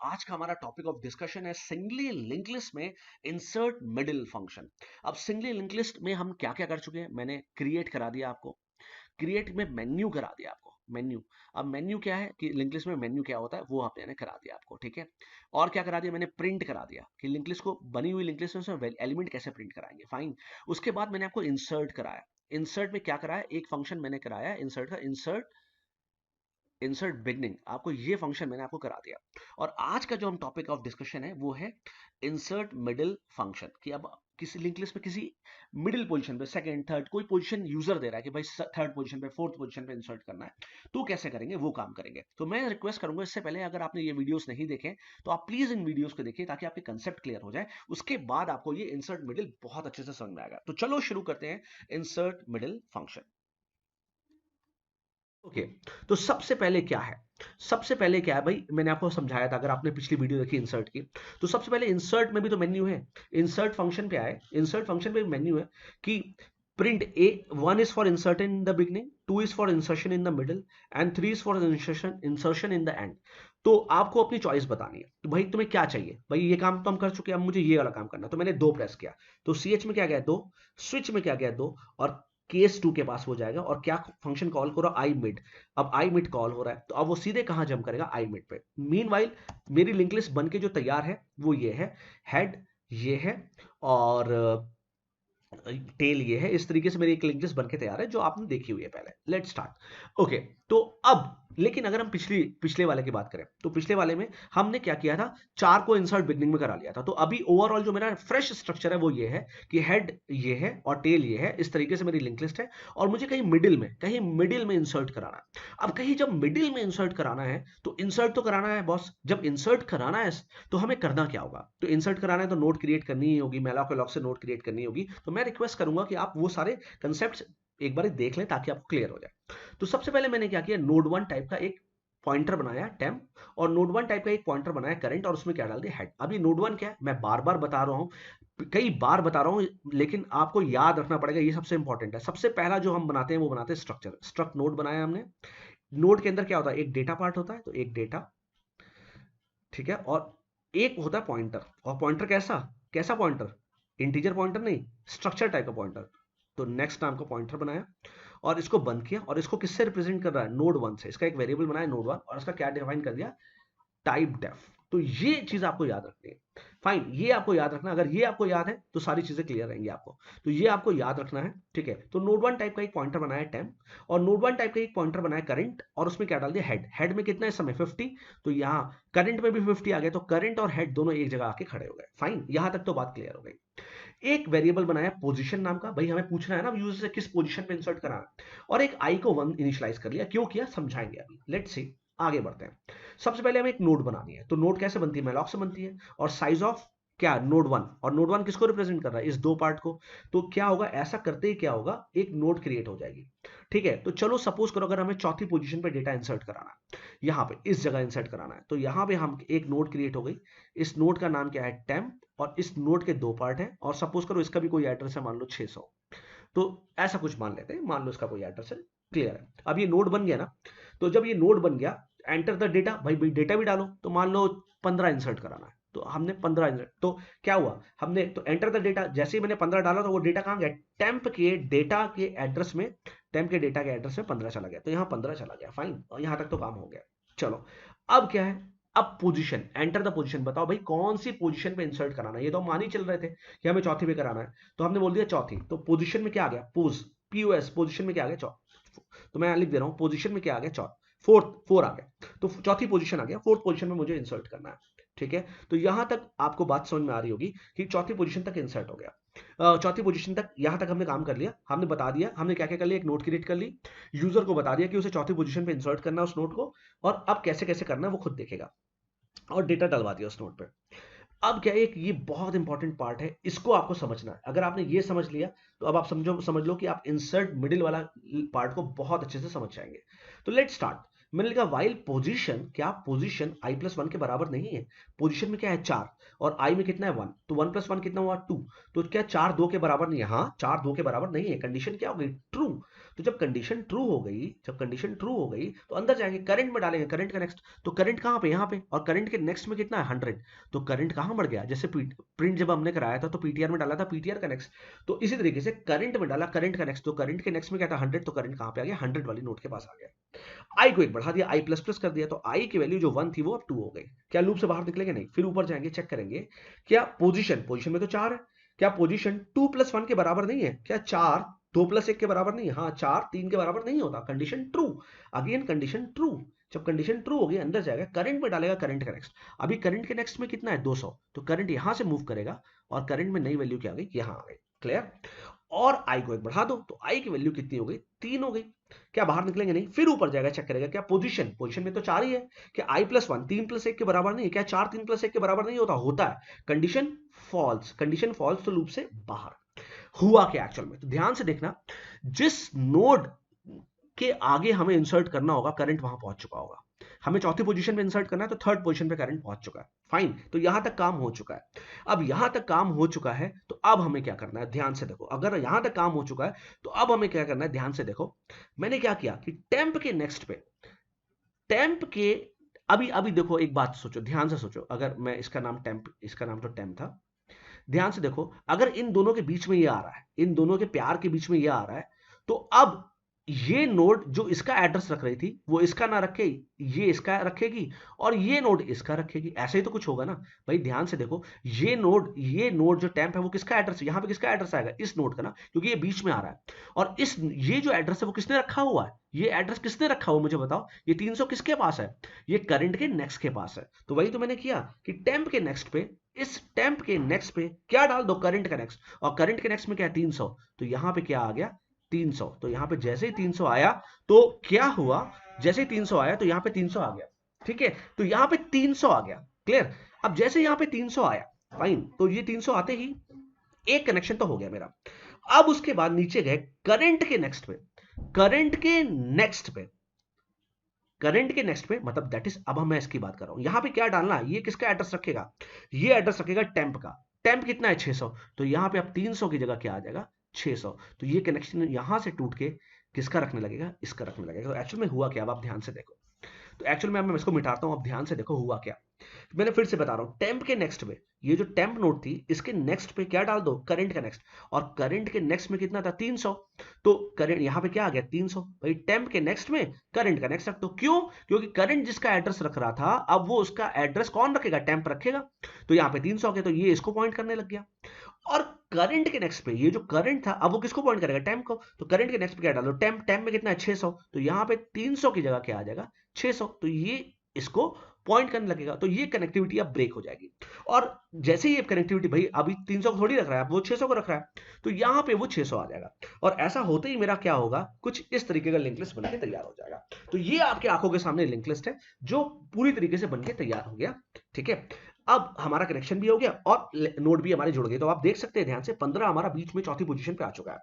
आज का हमारा टॉपिक ऑफ डिस्कशन है सिंगली लिंक लिस्ट में इंसर्ट मिडिल फंक्शन। अब सिंगली लिंक लिस्ट में हम क्या क्या कर चुके हैं, मैंने क्रिएट करा दिया आपको, क्रिएट में मेन्यू करा दिया आपको, मेन्यू। अब मेन्यू क्या है कि लिंक लिस्ट में मेन्यू क्या होता है वो मैंने करा दिया आपको, ठीक है। और क्या करा दिया, मैंने प्रिंट करा दिया कि लिंक लिस्ट को, बनी हुई लिंक लिस्ट में उसमें एलिमेंट कैसे प्रिंट कराएंगे, फाइन। उसके बाद मैंने आपको इंसर्ट कराया। इंसर्ट में क्या कराया, एक फंक्शन मैंने कराया इंसर्ट का, इंसर्ट बिगनिंग, आपको ये फंक्शन मैंने आपको करा दिया। और आज का जो हम टॉपिक ऑफ डिस्कशन है वो है इंसर्ट मिडिल फंक्शन, कि अब किसी लिंक लिस्ट में किसी मिडिल पोजीशन पे, सेकंड थर्ड कोई पोजीशन यूजर दे रहा है कि भाई थर्ड पोजीशन पे, फोर्थ पोजीशन पे इंसर्ट करना है, तो कैसे करेंगे वो काम करेंगे। तो मैं रिक्वेस्ट करूंगा, इससे पहले अगर आपने ये वीडियोस नहीं देखे तो आप प्लीज इन वीडियोस को देखिए ताकि आपके कंसेप्ट क्लियर हो जाए। उसके बाद आपको ये इंसर्ट मिडिल बहुत अच्छे से समझ में आएगा। तो चलो शुरू करते हैं इंसर्ट मिडिल फंक्शन। ओके, तो सबसे पहले क्या है, सबसे पहले क्या है भाई, मैंने आपको समझाया था अगर आपने पिछली वीडियो देखी इंसर्ट की। तो सबसे पहले इंसर्ट में भी तो मेन्यू है, इंसर्ट फंक्शन पे आए, इंसर्ट फंक्शन पे मेन्यू है कि print A, one is for insert in the beginning, two is for insertion in the middle and three is for insertion in the end. तो आपको अपनी चॉइस बतानी है, तो भाई तुम्हें क्या चाहिए, भाई ये काम तो हम कर चुके हैं, अब मुझे ये वाला काम करना। तो मैंने दो प्रेस किया, तो सी एच में क्या गया, दो, स्विच में क्या गया, दो, और केस टू के पास हो जाएगा। और क्या फंक्शन कॉल करो, आई मिड। अब आई मिड कॉल हो रहा है, तो अब वो सीधे कहां जंप करेगा, आई मिड पे। मीनवाइल मेरी लिंक लिस्ट बन के जो तैयार है वो ये है, हेड ये है, और टेल ये है। इस तरीके से मेरी एक लिंक लिस्ट बनके तैयार है जो आपने देखी हुई है पहले। Let start. ओके, तो अब लेकिन अगर हम पिछले वाले की बात करें, तो पिछले वाले में हमने क्या किया था, चार को इंसर्ट बिगनिंग में करा लिया था। तो अभी ओवरऑल जो मेरा फ्रेश स्ट्रक्चर है वो ये है कि हेड ये है और टेल ये है। इस तरीके से मेरी लिंक लिस्ट है, और मुझे कहीं मिडिल में इंसर्ट कराना है। अब कहीं जब मिडिल में इंसर्ट कराना है तो इंसर्ट तो कराना है बॉस, जब इंसर्ट कराना है तो हमें करना क्या होगा, तो इंसर्ट कराना है तो नोड क्रिएट करनी ही होगी, मैलॉक लॉक से नोड क्रिएट करनी होगी। तो मैं रिक्वेस्ट करूंगा कि आप वो सारे कंसेप्ट एक बार देख लें ताकि आपको क्लियर हो जाए। तो सबसे पहले मैंने क्या किया, नोड वन टाइप का एक पॉइंटर बनाया टेम्प, और नोड वन टाइप का एक पॉइंटर बनाया करंट, और उसमें क्या डाल दिया, हेड। अभी नोड वन क्या है मैं बार बार बता रहा हूं, कई बार बता रहा हूं, लेकिन आपको याद रखना पड़ेगा, ये सबसे इंपॉर्टेंट है। सबसे पहला जो हम बनाते हैं वो बनाते हैं स्ट्रक्चर, स्ट्रक्ट नोड बनाया हमने। नोड के अंदर क्या होता है, एक डेटा पार्ट होता है, तो एक डेटा, ठीक है, और एक होता है पॉइंटर। और पॉइंटर कैसा, कैसा पॉइंटर, इंटीजर पॉइंटर नहीं, स्ट्रक्चर टाइप का पॉइंटर। तो नेक्स्ट नाम का पॉइंटर बनाया और इसको बंद किया, और इसको किससे रिप्रेजेंट कर रहा है, नोड वन से। इसका एक वेरिएबल बनाया नोड वन, और इसका क्या डिफाइन कर दिया, टाइप डेफ। तो ये चीज आपको याद रखनी है, फाइन, ये आपको याद रखना। अगर ये आपको याद है तो सारी चीजें क्लियर रहेंगी आपको। तो ये आपको याद रखना है, ठीक है। तो नोड वन टाइप का एक पॉइंटर बनाया टेम्प, और नोड वन टाइप का एक पॉइंटर बनाया करंट, और उसमें क्या डाल दिया, हेड। हेड में कितना इस समय 50, तो यहाँ करंट में भी 50 आ गया, तो करंट और हेड दोनों एक जगह आके खड़े हो गए। फाइन, यहां तक तो बात क्लियर हो गई। एक वेरिएबल बनाया पोजीशन नाम का, भाई हमें पूछना है ना यूजर से किस पोजीशन पे इंसर्ट कराना है। और एक आई को 1 इनिशियलाइज कर लिया, क्यों किया समझाएंगे अभी, लेट्स सी, आगे बढ़ते हैं। सबसे पहले हमें एक नोड बनानी है, तो नोड कैसे बनती है, मैलॉक से बनती है, और साइज ऑफ क्या, नोड वन। और नोड वन किसको रिप्रेजेंट कर रहा है, इस दो पार्ट को। तो क्या होगा, ऐसा करते ही क्या होगा, एक नोड क्रिएट हो जाएगी, ठीक है। तो चलो सपोज करो अगर हमें चौथी पोजीशन पे डेटा इंसर्ट कराना है, यहाँ पे इस जगह इंसर्ट कराना है, तो यहाँ पे हम एक नोड क्रिएट हो गई। इस नोड का नाम क्या है, टेम्प, और इस नोड के दो पार्ट हैं, और सपोज करो इसका भी कोई एड्रेस है, मान लो 600। तो ऐसा कुछ मान लेते हैं, मान लो इसका कोई एड्रेस है, क्लियर है। अब ये नोड बन गया ना, तो जब ये नोड बन गया, एंटर द डेटा, भाई भाई डेटा भी डालो। तो मान लो 15 इंसर्ट कराना है, तो हमने 15 इंसर्ट, तो क्या हुआ, हमने तो एंटर द डेटा, जैसे ही मैंने 15 डाला तो वो डेटा कहाँ गया, टेम्प के डेटा के एड्रेस में, टेम्प के डेटा के एड्रेस में 15 चला गया, तो यहाँ 15 चला गया, फाइन, और यहाँ तक तो काम हो गया। चलो, अब क्या है, अब पोजीशन, एंटर द पोजीशन, बताओ भाई कौन सी पोजीशन पे इंसर्ट कराना है। ये तो हम मान ही चल रहे थे कि हमें चौथी पे कराना है, तो हमने बोल दिया चौथी। तो पोजीशन में क्या आ गया, पीओएस, पोजीशन में क्या आ गया, चौथ। तो मैं लिख दे रहा हूं, पोजीशन में क्या आ गया, चौथ, फोर्थ, फोर आ गया। तो चौथी पोजीशन आ गया, फोर्थ पोजीशन में मुझे इंसर्ट करना है, ठीक है। तो यहां तक आपको बात समझ में आ रही होगी कि चौथी पोजीशन तक इंसर्ट हो गया। चौथी पोजीशन तक, यहां तक हमने काम कर लिया, हमने बता दिया हमने क्या क्या कर लिया, एक नोट क्रिएट कर ली, यूजर को बता दिया कि उसे चौथी पोजीशन पे इंसर्ट करना है उस नोट को, और अब कैसे कैसे करना है वो खुद देखेगा, और डेटा डलवा दिया उस नोट पे। अब क्या है, एक ये बहुत इंपॉर्टेंट पार्ट है, इसको आपको समझना है। अगर आपने ये समझ लिया तो अब आप समझ लो कि आप इंसर्ट मिडिल वाला पार्ट को बहुत अच्छे से समझ जाएंगे। तो लेट स्टार्ट। मैंने लिखा वाइल पोजीशन, क्या पोजीशन आई प्लस वन के बराबर नहीं है, पोजीशन में क्या है 4, और आई में कितना है 1, तो 1 प्लस 1 कितना हुआ 2। तो क्या 4 2 के बराबर नहीं है, हाँ 4 2 के बराबर नहीं है, कंडीशन क्या होगी, ट्रू। तो जब कंडीशन ट्रू हो गई, तो अंदर जाएंगे, करंट में डालेंगे, करंट का नेक्स्ट, तो करंट कहां पे, यहां पे, और करंट के नेक्स्ट में कितना है 100, तो करंट कहां बढ़ गया, जैसे प्रिंट जब हमने कराया था तो पीटीआर में डाला था पीटीआर का नेक्स्ट, तो इसी तरीके से करंट में डाला करंट का नेक्स्ट, तो करंट के नेक्स्ट में क्या था 100, तो करंट कहां पे आ गया 100 वाली नोट के पास आ गया। आई को एक बढ़ा दिया, आई प्लस प्लस कर दिया, तो आई की वैल्यू जो 1 थी वो अब 2 हो गई। क्या लूप से बाहर निकलेंगे, नहीं, फिर ऊपर जाएंगे, चेक करेंगे क्या पोजीशन में तो 4 है, क्या पोजीशन 2 + 1 के बराबर नहीं है, क्या 4 2 + 1 के बराबर नहीं है, हाँ 4 3 के बराबर नहीं होता, condition true, again condition true. जब कंडीशन ट्रू होगी अंदर जाएगा, करंट में डालेगा करंट का नेक्स्ट, अभी करंट के नेक्स्ट में कितना है 200, तो करंट यहां से मूव करेगा और करंट में नई वैल्यू क्या आ गई, यहां आ गई, क्लियर। और आई को एक बढ़ा दो, तो आई की वैल्यू कितनी हो गई 3 हो गई। क्या बाहर निकलेंगे, नहीं, फिर ऊपर जाएगा, चेक करेगा क्या पोजीशन में तो 4 ही है, क्या i + 1 3 + 1 के बराबर नहीं है, क्या 4 3 + 1 के बराबर नहीं होता है, कंडीशन फॉल्स, तो लूप से बाहर। हुआ क्या एक्चुअल में, तो ध्यान से देखना, जिस नोड के आगे हमें इंसर्ट करना होगा करंट वहां पहुंच चुका होगा, हमें चौथी पोजीशन पे इंसर्ट करना है तो थर्ड पोजीशन पे करंट पहुंच चुका है, फाइन, तो यहां तक काम हो चुका है। अब यहां तक काम हो चुका है तो अब हमें क्या करना है, ध्यान से देखो, अगर यहां तक काम हो चुका है तो अब हमें क्या करना है, ध्यान से देखो, मैंने क्या किया कि टेम्प के नेक्स्ट पे, टेम्प के, अभी अभी देखो एक बात सोचो, ध्यान से सोचो, अगर मैं इसका नाम टेम्प, इसका नाम तो टेम्प था, ध्यान से देखो, अगर इन दोनों के बीच में ये आ रहा है, इन दोनों के प्यार के बीच में ये आ रहा है, तो अब ये नोड जो इसका एड्रेस रख रही थी वो इसका ना रखे, ये इसका रखेगी, और ये नोड इसका रखेगी, ऐसे ही तो कुछ होगा ना भाई, ध्यान से देखो, ये नोड जो टेम्प है वो किसका एड्रेस है, यहां पे किसका एड्रेस आएगा, इस नोड का ना, क्योंकि ये बीच में आ रहा है, और ये जो एड्रेस है वो किसने रखा हुआ है, ये एड्रेस किसने रखा हुआ मुझे बताओ, ये 300 किसके पास है, ये करंट के नेक्स्ट के पास है, तो वही तो मैंने किया कि टेम्प के नेक्स्ट पे, इस टेम्प के नेक्स्ट पे क्या डाल दो, करंट का नेक्स्ट, और करंट के नेक्स्ट में क्या है 300, तो यहां पे क्या आ गया 300, तो यहां पे जैसे ही 300 आया तो क्या हुआ, जैसे ही 300 आया तो यहां पे 300 आ गया, ठीक है, तो यहां पे 300 आ गया, क्लियर। अब जैसे यहां पे 300 आया, फाइन, तो ये 300 आते ही एक कनेक्शन तो हो गया मेरा। अब उसके बाद नीचे गए करंट के नेक्स्ट पे, करंट के नेक्स्ट पे, करंट के नेक्स्ट पे, मतलब दैट इज, अब मैं इसकी बात कर रहा हूं, यहां पे क्या डालना है, ये किसका एड्रेस रखेगा, ये एड्रेस रखेगा टेम्प का, टेम्प कितना है 600, तो यहां पे अब 300 की जगह क्या आ जाएगा 600, तो ये कनेक्शन यहां से टूट के किसका रखने लगेगा, इसका रखने लगेगा, तो एक्चुअल में हुआ क्या, अब आप ध्यान से देखो, तो एक्चुअल में मैं इसको मिटाता हूं, अब ध्यान से देखो हुआ क्या, मैंने फिर से बता रहा हूं, टेम्प के नेक्स्ट पे, ये जो टेम्प नोड थी इसके नेक्स्ट पे क्या डाल दो, करंट का नेक्स्ट, और करंट के नेक्स्ट में कितना था 300, तो करंट यहां पे क्या आ गया 300, भाई टेम्प के नेक्स्ट में करंट का नेक्स्ट रख दो, क्यों, क्योंकि करंट जिसका एड्रेस रख रहा था अब वो उसका एड्रेस कौन रखेगा, टेम्प रखेगा, तो यहां पे 300 के, तो ये इसको पॉइंट करने लग गया, और करंट के नेक्स्ट पे ये जो करंट था अब वो किसको पॉइंट करेगा, टेम्प को, तो करंट के नेक्स्ट पे क्या डालो, टेम्प, टेम्प में कितना है 600, तो यहां पे 300 की जगह क्या आ जाएगा 600, तो ये इसको पॉइंट करने लगेगा, तो ये कनेक्टिविटी अब ब्रेक हो जाएगी, और जैसे ही ये कनेक्टिविटी, भाई अभी 300 को थोड़ी रख रहा है, वो 600 को रख रहा है, तो यहां पे वो 600 आ जाएगा, और ऐसा होते ही मेरा क्या होगा, कुछ इस तरीके का लिंक लिस्ट बनके तैयार हो जाएगा, तो ये आपके आंखों के सामने लिंक लिस्ट है जो पूरी तरीके से बनके तैयार हो गया, ठीक है। अब हमारा कनेक्शन भी हो गया और नोड भी हमारे जुड़ गए, तो आप देख सकते हैं ध्यान से 15 हमारा बीच में चौथी पोजीशन पे आ चुका है।